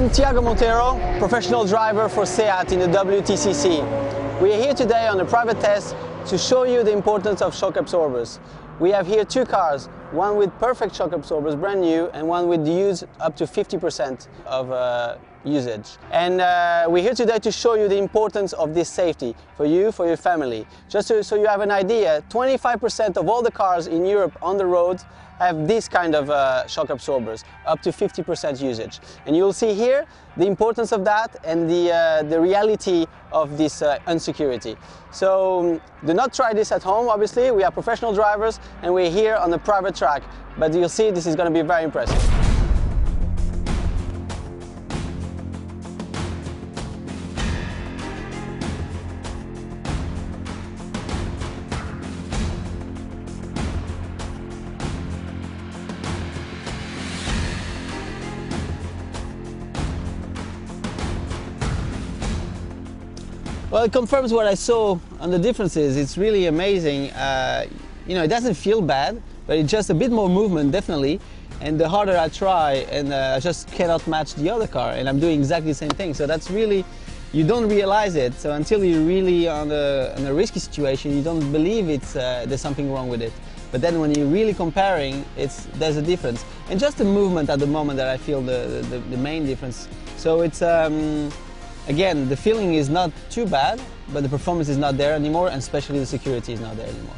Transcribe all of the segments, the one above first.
I'm Tiago Monteiro, professional driver for SEAT in the WTCC. We are here today on a private test to show you the importance of shock absorbers. We have here two cars, one with perfect shock absorbers, brand new, and one with use up to 50% of usage. And we're here today to show you the importance of this safety for you, for your family. Just so you have an idea, 25% of all the cars in Europe on the road have this kind of shock absorbers, up to 50% usage. And you'll see here the importance of that and the reality of this insecurity. So do not try this at home, obviously. We are professional drivers and we're here on a private track. But you'll see this is going to be very impressive. Well, it confirms what I saw on the differences. It's really amazing. You know, it doesn't feel bad, but it's just a bit more movement, definitely. And the harder I try, and I just cannot match the other car, and I'm doing exactly the same thing. So that's really, you don't realize it. So until you're really on a risky situation, you don't believe there's something wrong with it. But then when you're really comparing, there's a difference. And just the movement at the moment that I feel the main difference. So it's, again, the feeling is not too bad, but the performance is not there anymore, and especially the security is not there anymore.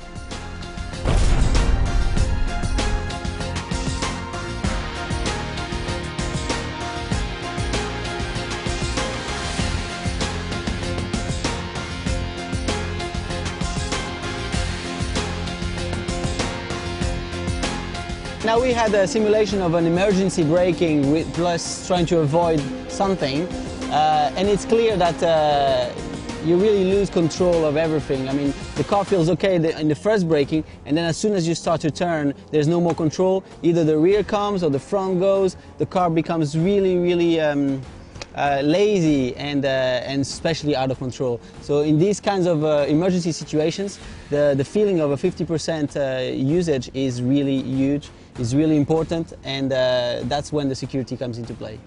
Now we had a simulation of an emergency braking plus trying to avoid something. And it's clear that you really lose control of everything. I mean, the car feels okay in the first braking, and then as soon as you start to turn, there's no more control. Either the rear comes or the front goes. The car becomes really, really lazy and especially out of control. So in these kinds of emergency situations, the feeling of a 50% usage is really huge, is really important, and that's when the security comes into play.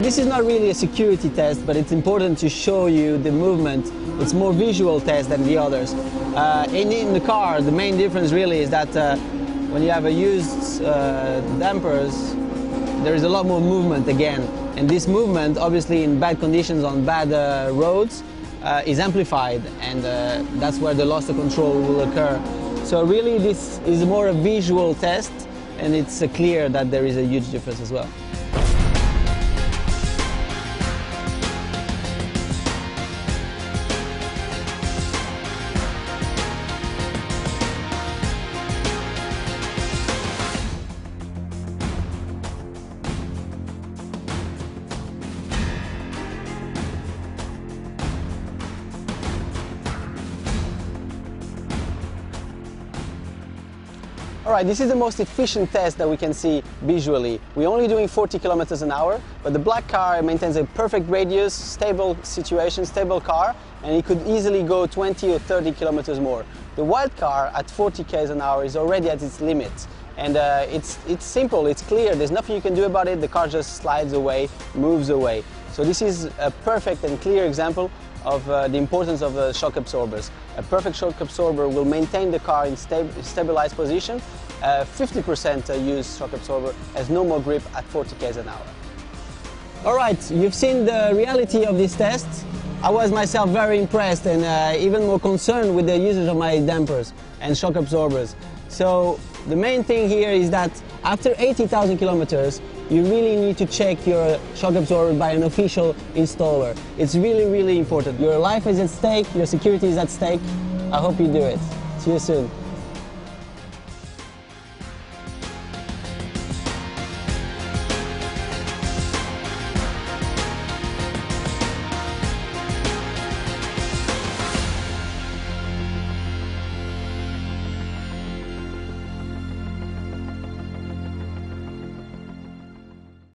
This is not really a security test, but it's important to show you the movement. It's more visual test than the others. In the car, the main difference really is that when you have a used dampers, there is a lot more movement again. And this movement, obviously in bad conditions on bad roads, is amplified, and that's where the loss of control will occur. So really this is more a visual test, and it's clear that there is a huge difference as well. Alright, this is the most efficient test that we can see visually. We're only doing 40 kilometers an hour, but the black car maintains a perfect radius, stable situation, stable car, and it could easily go 20 or 30 kilometers more. The white car at 40 km an hour is already at its limit. And it's simple, it's clear, there's nothing you can do about it, the car just slides away, moves away. So this is a perfect and clear example of the importance of shock absorbers. A perfect shock absorber will maintain the car in stabilized position. 50% used shock absorber has no more grip at 40 km an hour. Alright, you've seen the reality of this test. I was myself very impressed and even more concerned with the usage of my dampers and shock absorbers. So the main thing here is that after 80,000 kilometers, you really need to check your shock absorber by an official installer. It's really, really important. Your life is at stake, your security is at stake. I hope you do it. See you soon.